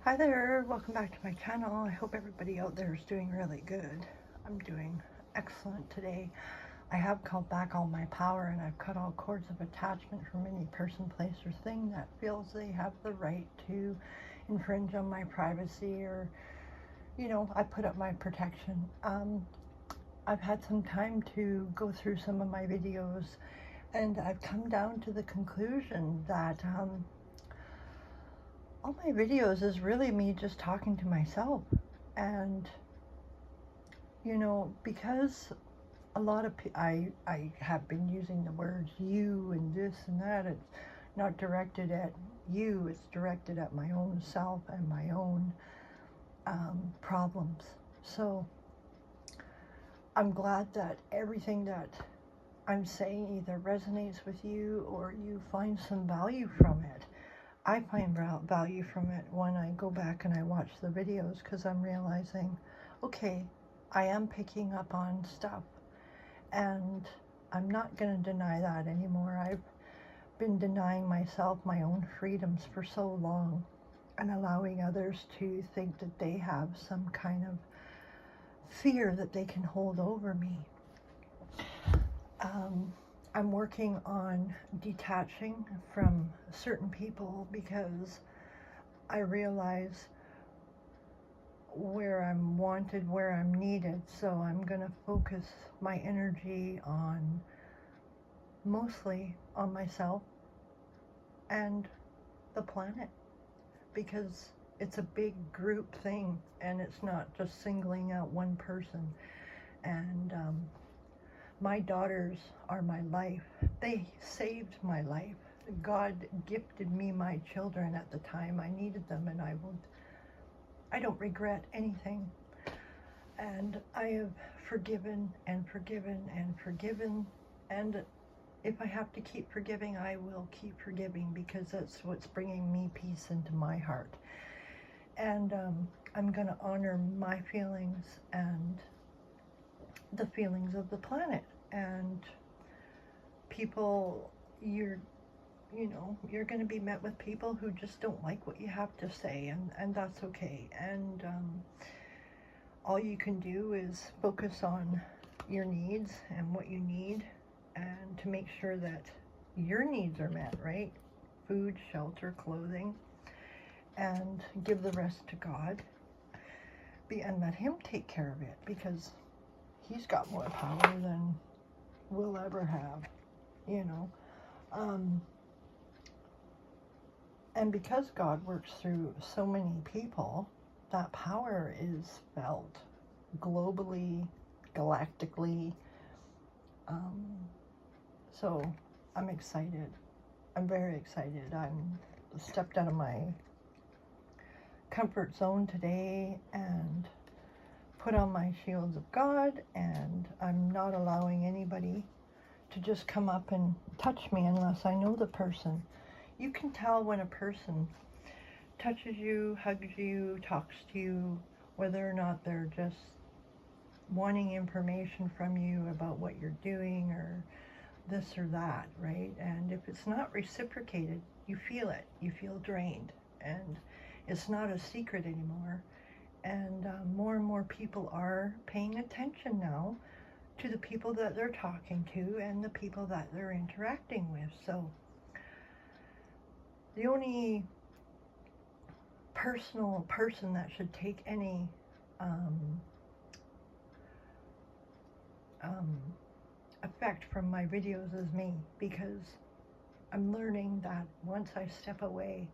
Hi there, welcome back to my channel. I hope everybody out there is doing really good. I'm doing excellent today. I have called back all my power and I've cut all cords of attachment from any person, place, or thing that feels they have the right to infringe on my privacy or, I put up my protection. I've had some time to go through some of my videos and I've come down to the conclusion that all my videos is really me just talking to myself. And because a lot of I have been using the words you and this and that, it's not directed at you, it's directed at my own self and my own problems. So I'm glad that everything that I'm saying either resonates with you or you find some value from it. I find value from it when I go back and I watch the videos, because I'm realizing, okay, I am picking up on stuff and I'm not going to deny that anymore. I've been denying myself my own freedoms for so long and allowing others to think that they have some kind of fear that they can hold over me. I'm working on detaching from certain people because I realize where I'm wanted, where I'm needed. So I'm going to focus my energy on mostly on myself and the planet, because it's a big group thing and it's not just singling out one person. And my daughters are my life. They saved my life. God gifted me my children at the time I needed them, and I don't regret anything. And I have forgiven and forgiven and forgiven. And if I have to keep forgiving, I will keep forgiving, because that's what's bringing me peace into my heart. And I'm going to honor my feelings and the feelings of the planet. And people, you're going to be met with people who just don't like what you have to say, and that's okay. And all you can do is focus on your needs and what you need, and to make sure that your needs are met, right? Food, shelter, clothing, and give the rest to God. And let Him take care of it, because He's got more power than we'll ever have, and because God works through so many people, that power is felt globally, galactically. So I'm excited. I'm very excited. I'm stepped out of my comfort zone today and put on my shields of God, and I'm not allowing anybody to just come up and touch me unless I know the person. You can tell when a person touches you, hugs you, talks to you, whether or not they're just wanting information from you about what you're doing or this or that, right? And if it's not reciprocated, you feel it. You feel drained, and it's not a secret anymore. And more and more people are paying attention now to the people that they're talking to and the people that they're interacting with. So the only personal person that should take any effect from my videos is me, because I'm learning that once I step away,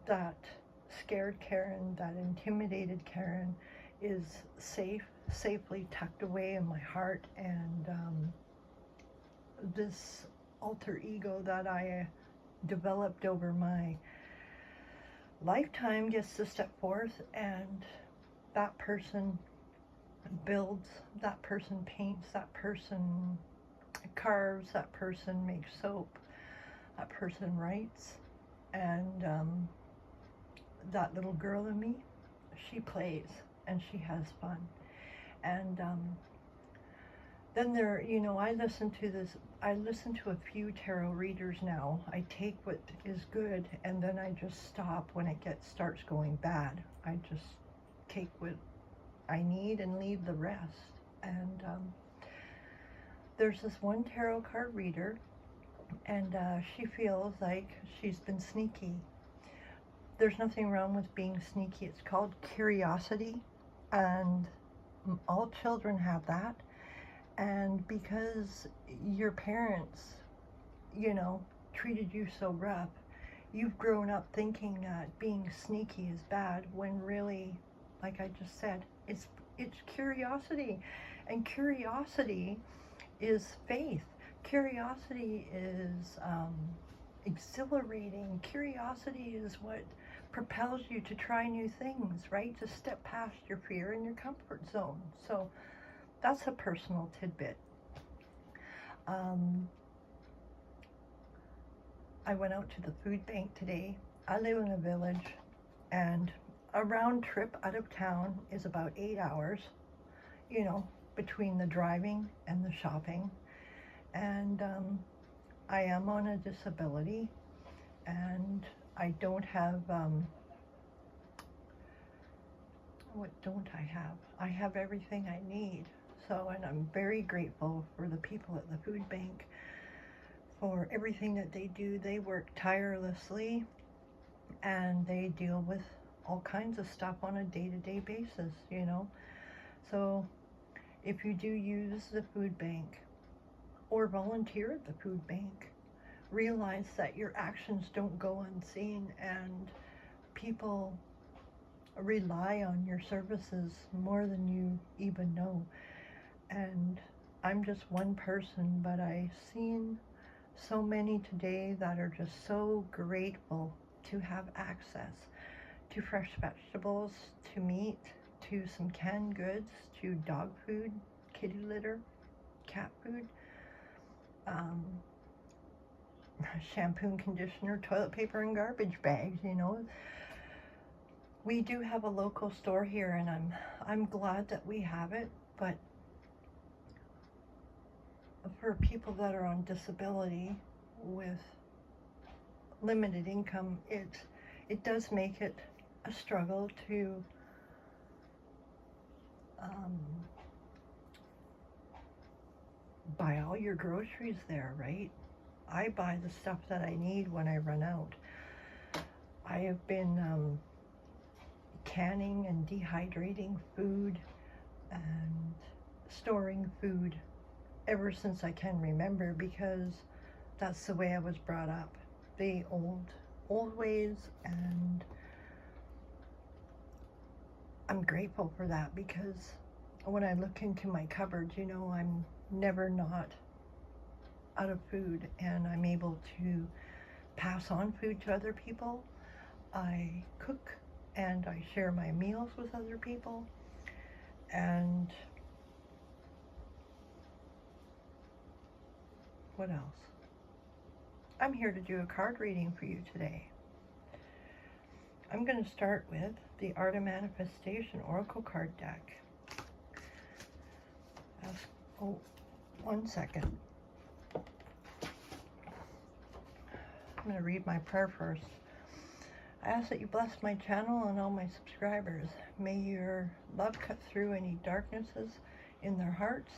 that scared Karen, that intimidated Karen is safely tucked away in my heart, and this alter ego that I developed over my lifetime gets to step forth, and that person builds, that person paints, that person carves, that person makes soap, that person writes, and that little girl in me, she plays and she has fun. And then I listen to I listen to a few tarot readers now. I take what is good and then I just stop when it starts going bad. I just take what I need and leave the rest. And there's this one tarot card reader, and she feels like she's been sneaky. There's nothing wrong with being sneaky. It's called curiosity, and all children have that. And because your parents, you know, treated you so rough, you've grown up thinking that being sneaky is bad, when really, like I just said, it's curiosity. And curiosity is faith. Curiosity is exhilarating. Curiosity is what propels you to try new things, right? To step past your fear and your comfort zone. So that's a personal tidbit. I went out to the food bank today. I live in a village, and a round trip out of town is about 8 hours, you know, between the driving and the shopping. And I am on a disability, and I don't have, what don't I have? I have everything I need. So, and I'm very grateful for the people at the food bank for everything that they do. They work tirelessly, and they deal with all kinds of stuff on a day-to-day basis, you know. So if you do use the food bank or volunteer at the food bank, realize that your actions don't go unseen, and people rely on your services more than you even know. And I'm just one person, but I've seen so many today that are just so grateful to have access to fresh vegetables, to meat, to some canned goods, to dog food, kitty litter, cat food, shampoo and conditioner, toilet paper and garbage bags, you know. We do have a local store here, and I'm glad that we have it, but for people that are on disability with limited income, it does make it a struggle to buy all your groceries there, right? I buy the stuff that I need when I run out. I have been canning and dehydrating food and storing food ever since I can remember, because that's the way I was brought up, the old ways. And I'm grateful for that, because when I look into my cupboards, you know, I'm never not out of food, and I'm able to pass on food to other people. I cook and I share my meals with other people. And what else? I'm here to do a card reading for you today. I'm going to start with the Art of Manifestation Oracle card deck. Oh, 1 second. I'm going to read my prayer first. I ask that you bless my channel and all my subscribers. May your love cut through any darknesses in their hearts.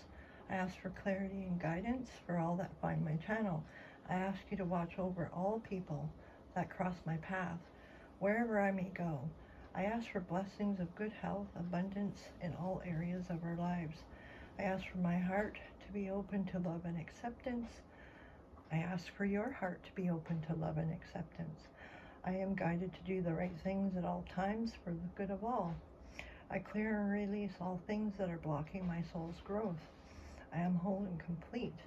I ask for clarity and guidance for all that find my channel. I ask you to watch over all people that cross my path, wherever I may go. I ask for blessings of good health, abundance in all areas of our lives. I ask for my heart to be open to love and acceptance. I ask for your heart to be open to love and acceptance. I am guided to do the right things at all times for the good of all. I clear and release all things that are blocking my soul's growth. I am whole and complete.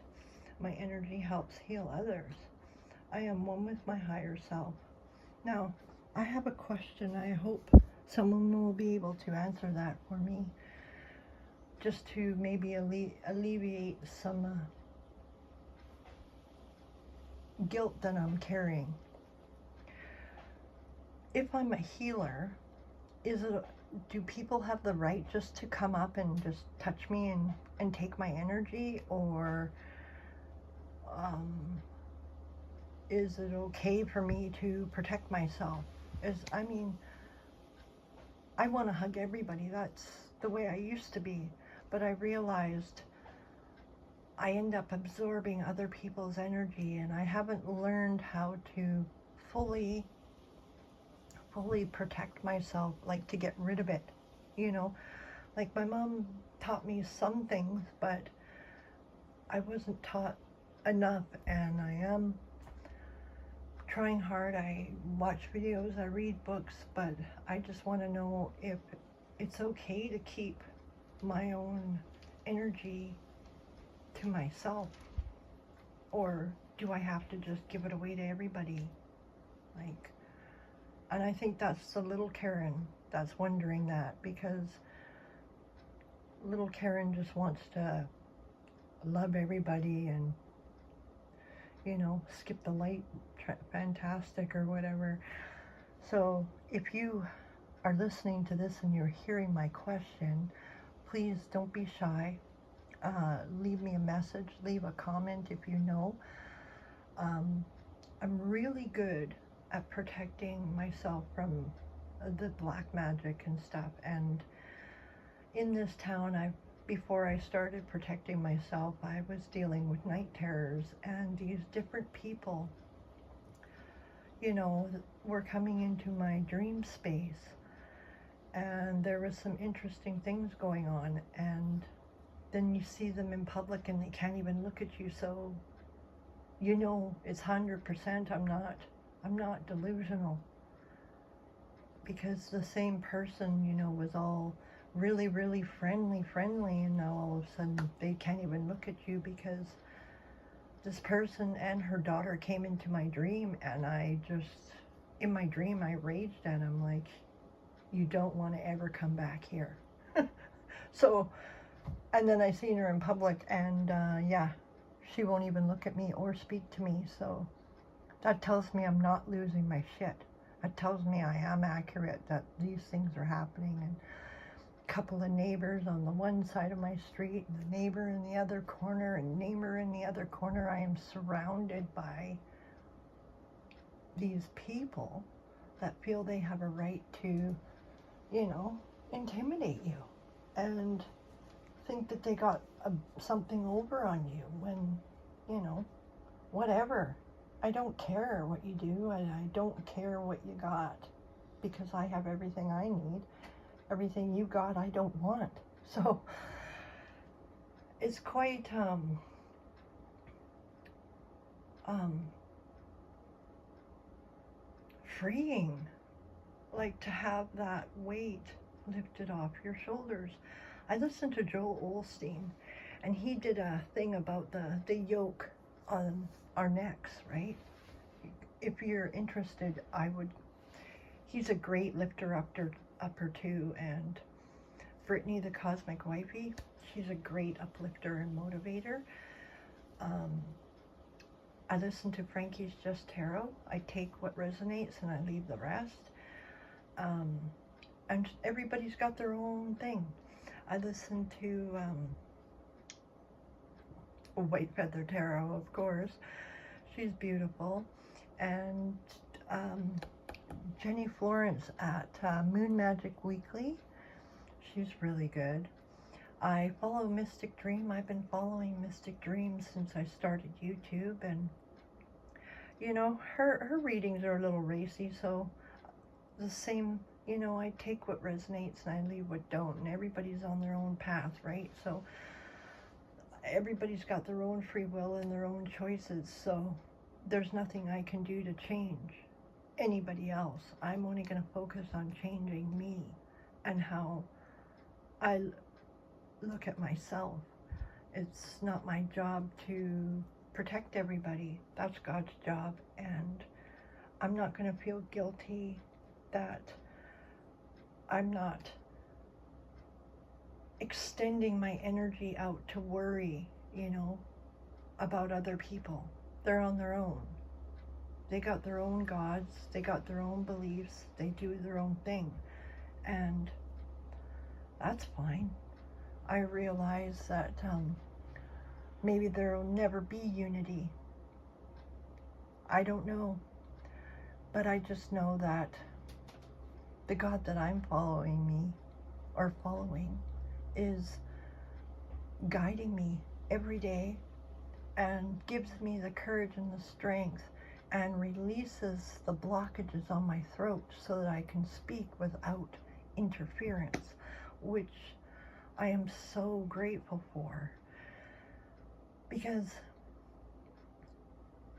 My energy helps heal others. I am one with my higher self. Now, I have a question. I hope someone will be able to answer that for me, just to maybe alleviate some guilt that I'm carrying. If I'm a healer, do people have the right just to come up and just touch me and take my energy, or Is it okay for me to protect myself? I want to hug everybody. That's the way I used to be. But I realized I end up absorbing other people's energy, and I haven't learned how to fully protect myself, like to get rid of it. You know, like my mom taught me some things, but I wasn't taught enough, and I am trying hard. I watch videos, I read books, but I just want to know if it's okay to keep my own energy to myself, or do I have to just give it away to everybody? Like, and I think that's the little Karen that's wondering that, because little Karen just wants to love everybody and, you know, skip the light, fantastic or whatever. So if you are listening to this and you're hearing my question, please don't be shy. Leave me a message, leave a comment if you know. I'm really good at protecting myself from the black magic and stuff. And in this town, before I started protecting myself, I was dealing with night terrors, and these different people, you know, were coming into my dream space, and there was some interesting things going on, and then you see them in public and they can't even look at you, so you know it's 100%. I'm not delusional, because the same person, you know, was all really, really friendly, and now all of a sudden they can't even look at you, because this person and her daughter came into my dream, and in my dream, I raged at him like, you don't want to ever come back here. So, and then I seen her in public, and yeah, she won't even look at me or speak to me, so that tells me I'm not losing my shit. It tells me I am accurate, that these things are happening. And a couple of neighbors on the one side of my street, and the neighbor in the other corner, and neighbor in the other corner. I am surrounded by these people that feel they have a right to, you know, intimidate you and think that they got something over on you when, you know, whatever. I don't care what you do, and I don't care what you got, because I have everything I need. Everything you got, I don't want. So it's quite freeing, like, to have that weight lifted off your shoulders. I listened to Joel Osteen, and he did a thing about the yoke on our necks, right? If you're interested, he's a great lifter upper too, and Brittany the Cosmic Wifey, she's a great uplifter and motivator. I listen to Frankie's Just Tarot. I take what resonates and I leave the rest. And everybody's got their own thing. I listen to White Feather Tarot, of course. She's beautiful. And Jenny Florence at Moon Magic Weekly. She's really good. I follow Mystic Dream. I've been following Mystic Dream since I started YouTube, and you know, her readings are a little racy, so the same, you know, I take what resonates and I leave what don't, and everybody's on their own path, right? So everybody's got their own free will and their own choices, so there's nothing I can do to change anybody else. I'm only going to focus on changing me and how I look at myself. It's not my job to protect everybody. That's God's job, and I'm not going to feel guilty that I'm not extending my energy out to worry, you know, about other people. They're on their own. They got their own gods, they got their own beliefs, they do their own thing, and that's fine. I realize that maybe there will never be unity I don't know. But I just know that the God that I'm following is guiding me every day and gives me the courage and the strength and releases the blockages on my throat so that I can speak without interference, which I am so grateful for, because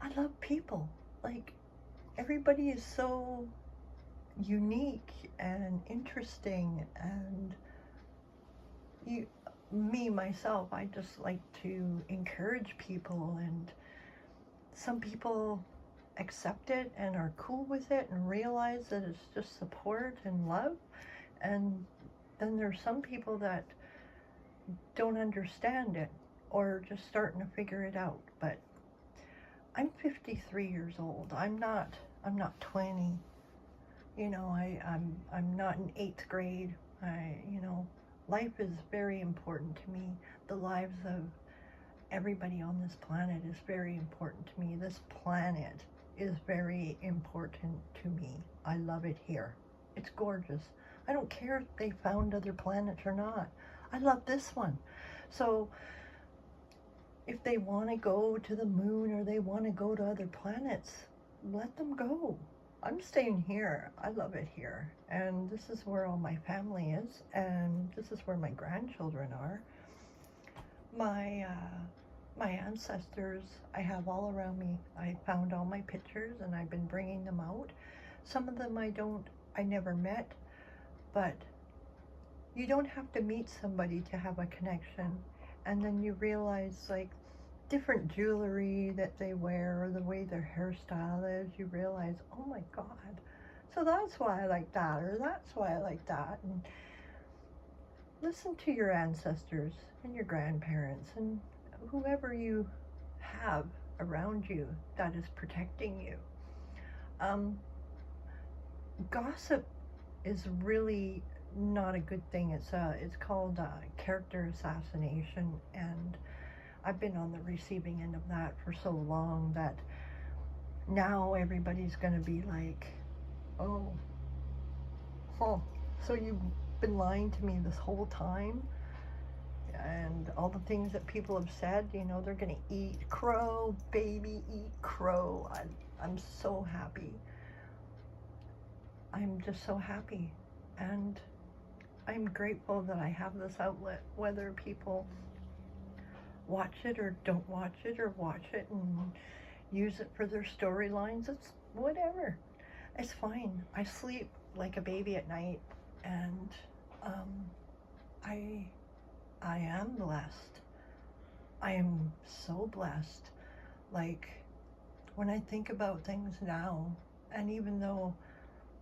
I love people. Like, everybody is so unique and interesting, and myself, I just like to encourage people, and some people accept it and are cool with it and realize that it's just support and love, and then there's some people that don't understand it or just starting to figure it out. But I'm 53 years old. I'm not 20. You know, I'm not in 8th grade. Life is very important to me. The lives of everybody on this planet is very important to me. This planet is very important to me. I love it here. It's gorgeous. I don't care if they found other planets or not. I love this one. So if they want to go to the moon or they want to go to other planets, let them go. I'm staying here. I love it here. And this is where all my family is, and this is where my grandchildren are. My ancestors, I have all around me. I found all my pictures and I've been bringing them out. Some of them I never met, but you don't have to meet somebody to have a connection. And then you realize, like, different jewelry that they wear or the way their hairstyle is, you realize, oh my God, so that's why I like that, or that's why I like that. And listen to your ancestors and your grandparents and whoever you have around you that is protecting you. Gossip is really not a good thing. It's called character assassination, and I've been on the receiving end of that for so long that now everybody's going to be like, oh, so you've been lying to me this whole time? And all the things that people have said, they're going to eat crow, baby, eat crow. I'm so happy. I'm just so happy. And I'm grateful that I have this outlet, whether people watch it or don't watch it, or watch it and use it for their storylines. It's whatever. It's fine. I sleep like a baby at night, and I am blessed. I am so blessed. Like, when I think about things now, and even though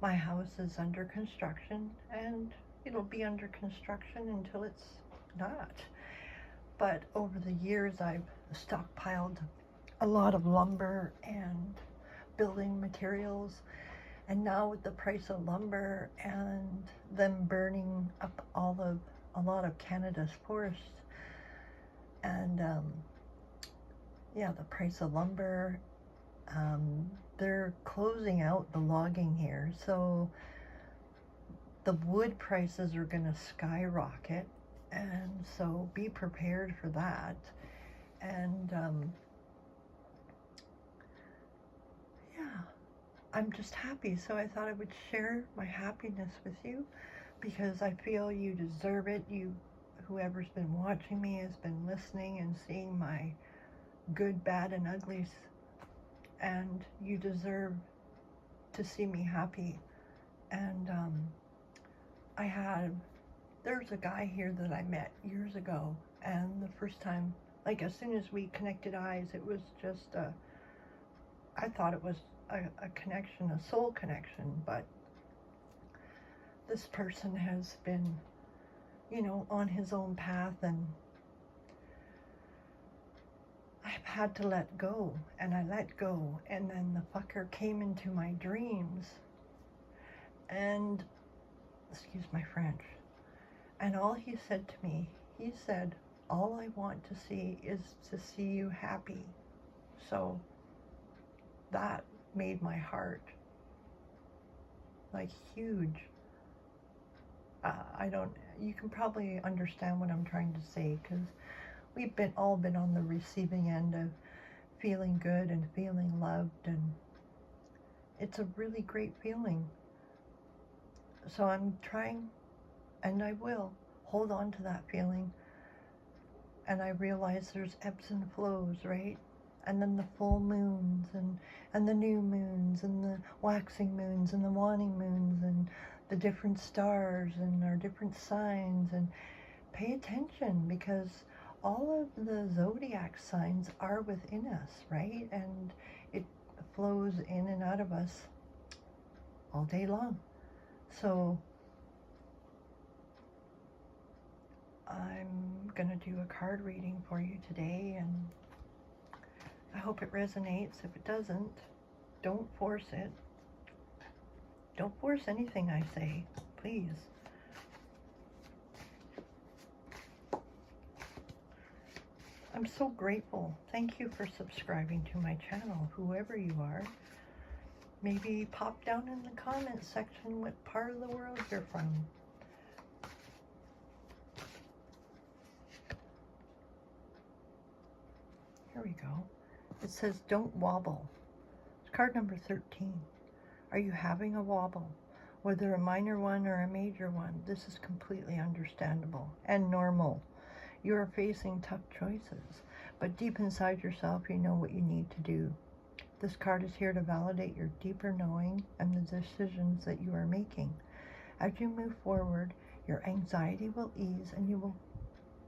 my house is under construction, and it'll be under construction until it's not, but over the years I've stockpiled a lot of lumber and building materials, and now with the price of lumber and them burning up a lot of Canada's forests, and the price of lumber, they're closing out the logging here, so the wood prices are going to skyrocket, and so be prepared for that. And I'm just happy, so I thought I would share my happiness with you, because I feel you deserve it. Whoever's been watching me has been listening and seeing my good, bad, and uglies, and you deserve to see me happy. And there's a guy here that I met years ago, and the first time, like, as soon as we connected eyes, it was just I thought it was a connection, a soul connection, but this person has been, on his own path, and I've had to let go, and I let go, and then the fucker came into my dreams, and, excuse my French, and all he said to me, he said, all I want to see is to see you happy. So that made my heart like huge. You can probably understand what I'm trying to say, because we've all been on the receiving end of feeling good and feeling loved, and it's a really great feeling. So I'm trying, and I will, hold on to that feeling. And I realize there's ebbs and flows, right? And then the full moons and the new moons and the waxing moons and the waning moons and the different stars and our different signs. And pay attention, because all of the zodiac signs are within us, right? And it flows in and out of us all day long. So I'm going to do a card reading for you today, and I hope it resonates. If it doesn't, don't force it. Don't force anything I say, please. I'm so grateful. Thank you for subscribing to my channel, whoever you are. Maybe pop down in the comments section what part of the world you're from. Here we go. It says, don't wobble. It's card number 13. Are you having a wobble? Whether a minor one or a major one, this is completely understandable and normal. You are facing tough choices, but deep inside yourself, you know what you need to do. This card is here to validate your deeper knowing and the decisions that you are making. As you move forward, your anxiety will ease and you will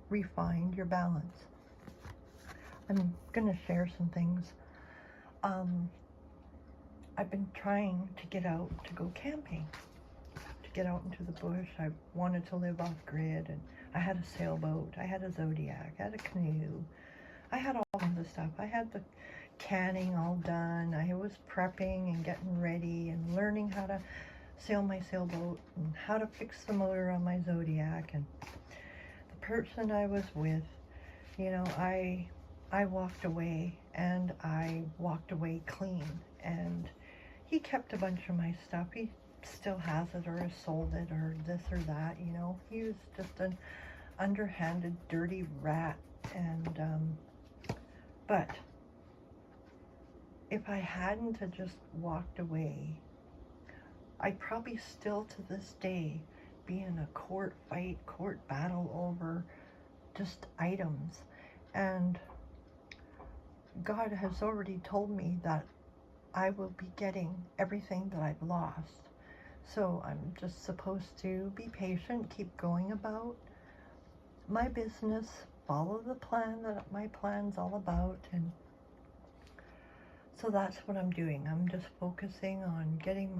refine your balance. I'm going to share some things. I've been trying to get out to go camping, to get out into the bush. I wanted to live off grid, and I had a sailboat, I had a Zodiac, I had a canoe, I had all kinds of stuff. I had the canning all done. I was prepping and getting ready and learning how to sail my sailboat and how to fix the motor on my Zodiac. And the person I was with, you know, I walked away, and I walked away clean, and he kept a bunch of my stuff. He still has it, or has sold it, or this or that, you know. He was just an underhanded, dirty rat. And but if I hadn't have just walked away, I'd probably still to this day be in a court battle over just items. And God has already told me that I will be getting everything that I've lost. So I'm just supposed to be patient, keep going about my business, follow the plan that my plan's all about. And so that's what I'm doing. I'm just focusing on getting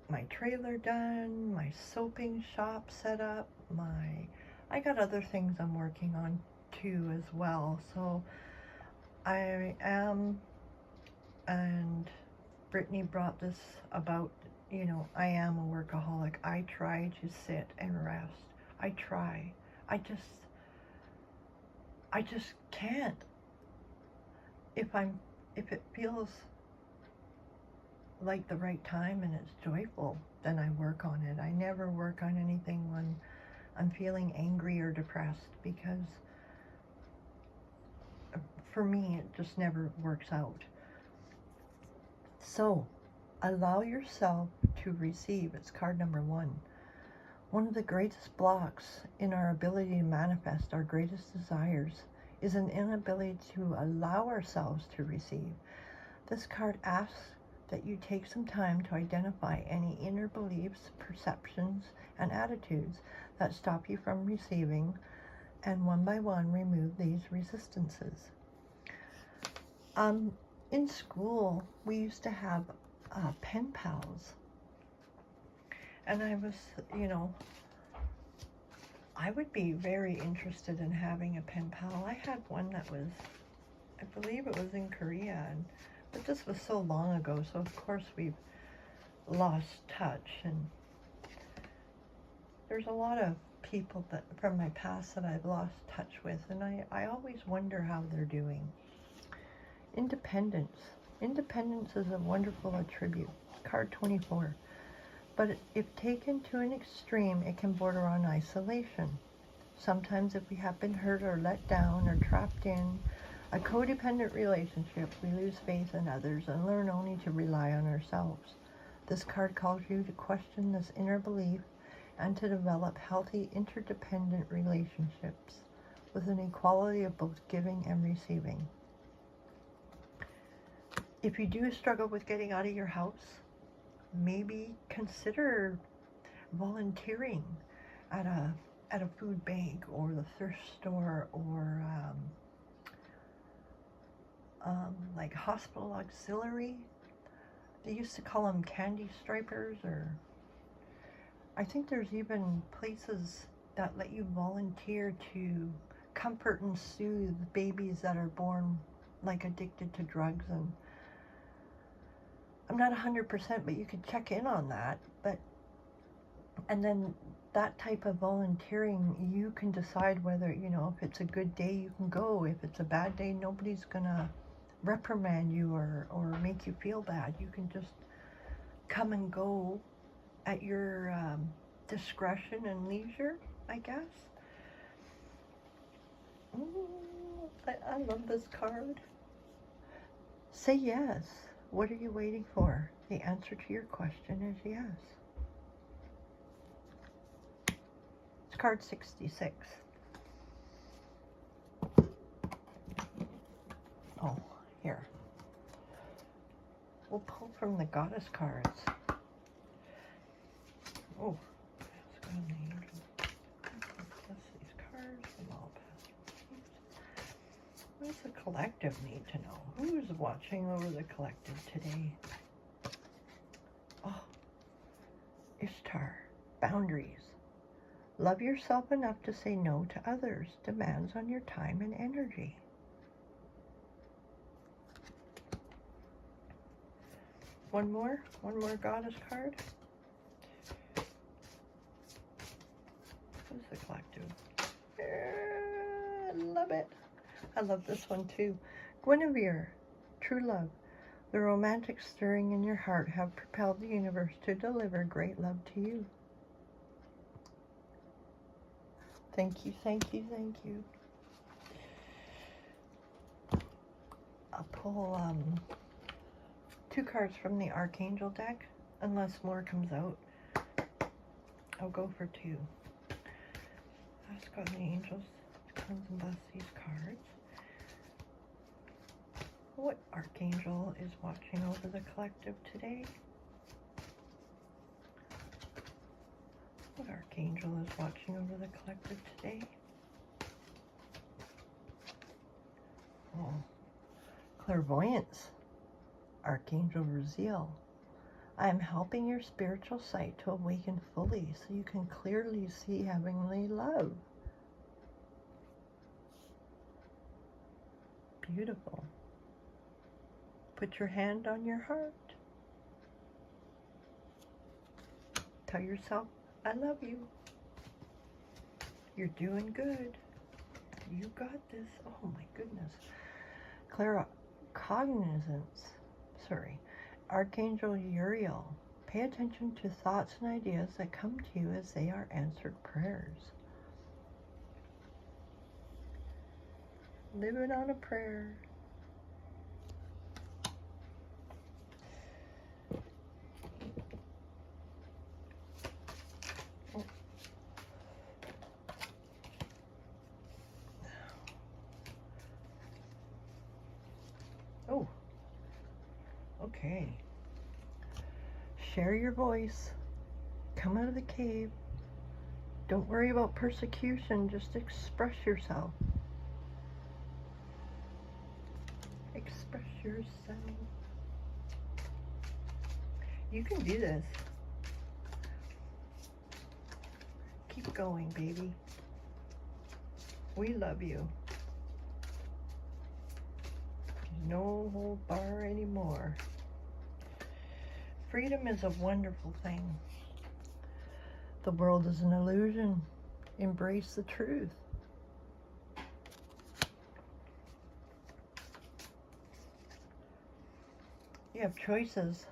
my trailer done, my soaping shop set up, I got other things I'm working on too as well. So I am, and Brittany brought this about, you know, I am a workaholic. I try to sit and rest. I try. I just can't. If it feels like the right time and it's joyful, then I work on it. I never work on anything when I'm feeling angry or depressed, because for me, it just never works out. So, allow yourself to receive. It's card number 1. One of the greatest blocks in our ability to manifest our greatest desires is an inability to allow ourselves to receive. This card asks that you take some time to identify any inner beliefs, perceptions, and attitudes that stop you from receiving, and one by one remove these resistances. In school, we used to have pen pals, and I was, you know, I would be very interested in having a pen pal. I had one that was, I believe it was in Korea, but this was so long ago, so of course we've lost touch. And there's a lot of people that from my past that I've lost touch with, and I always wonder how they're doing. Independence. Independence is a wonderful attribute. Card 24. But if taken to an extreme, it can border on isolation. Sometimes if we have been hurt or let down or trapped in a codependent relationship, we lose faith in others and learn only to rely on ourselves. This card calls you to question this inner belief and to develop healthy interdependent relationships with an equality of both giving and receiving. If you do struggle with getting out of your house, maybe consider volunteering at a food bank or the thrift store or like hospital auxiliary. They used to call them candy stripers, or I think there's even places that let you volunteer to comfort and soothe babies that are born like addicted to drugs. And I'm not 100%, but you could check in on that. And then that type of volunteering, you can decide whether, if it's a good day, you can go. If it's a bad day, nobody's gonna reprimand you or make you feel bad. You can just come and go at your discretion and leisure, I guess. I love this card. Say yes. What are you waiting for? The answer to your question is yes. It's card 66. Oh, here. We'll pull from the goddess cards. Oh, let's go on the angels. Plus these cards and all past. What does the collective need to know? Who's watching over the collective today? Oh, Ishtar. Boundaries. Love yourself enough to say no to others' demands on your time and energy. One more goddess card. Who's the collective? I love it. I love this one too. Guinevere, true love. The romantic stirring in your heart have propelled the universe to deliver great love to you. Thank you, thank you, thank you. I'll pull 2 cards from the Archangel deck. Unless more comes out, I'll go for 2. Ask God and the angels to cleanse and bless these cards. What Archangel is watching over the collective today? What Archangel is watching over the collective today? Oh, clairvoyance. Archangel Raziel. I am helping your spiritual sight to awaken fully so you can clearly see heavenly love. Beautiful. Put your hand on your heart. Tell yourself, I love you. You're doing good. You got this. Oh my goodness. Archangel Uriel. Pay attention to thoughts and ideas that come to you as they are answered prayers. Living on a prayer. Oh, okay. Share your voice. Come out of the cave. Don't worry about persecution. Just express yourself. Express yourself. You can do this. Keep going, baby. We love you. No hold bar anymore. Freedom is a wonderful thing. The world is an illusion. Embrace the truth. You have choices.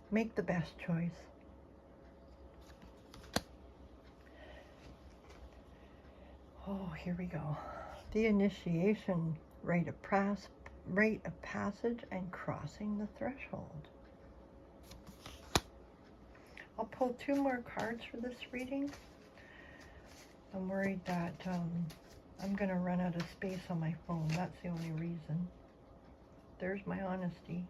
Make the best choice. Oh, here we go. The initiation, rite of passage and crossing the threshold. I'll pull 2 more cards for this reading. I'm worried that I'm going to run out of space on my phone. That's the only reason. There's my honesty.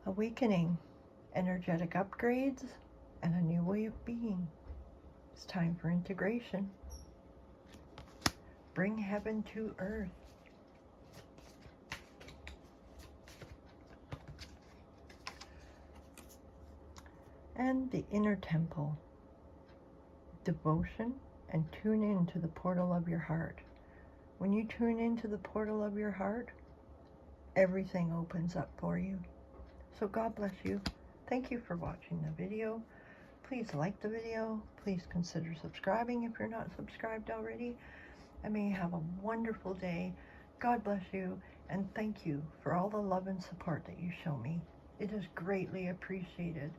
Awakening, energetic upgrades, and a new way of being. It's time for integration. Bring heaven to earth. And the inner temple. Devotion and tune in to the portal of your heart. When you tune into the portal of your heart, everything opens up for you. So God bless you. Thank you for watching the video. Please like the video. Please consider subscribing if you're not subscribed already. And may you have a wonderful day. God bless you. And thank you for all the love and support that you show me. It is greatly appreciated.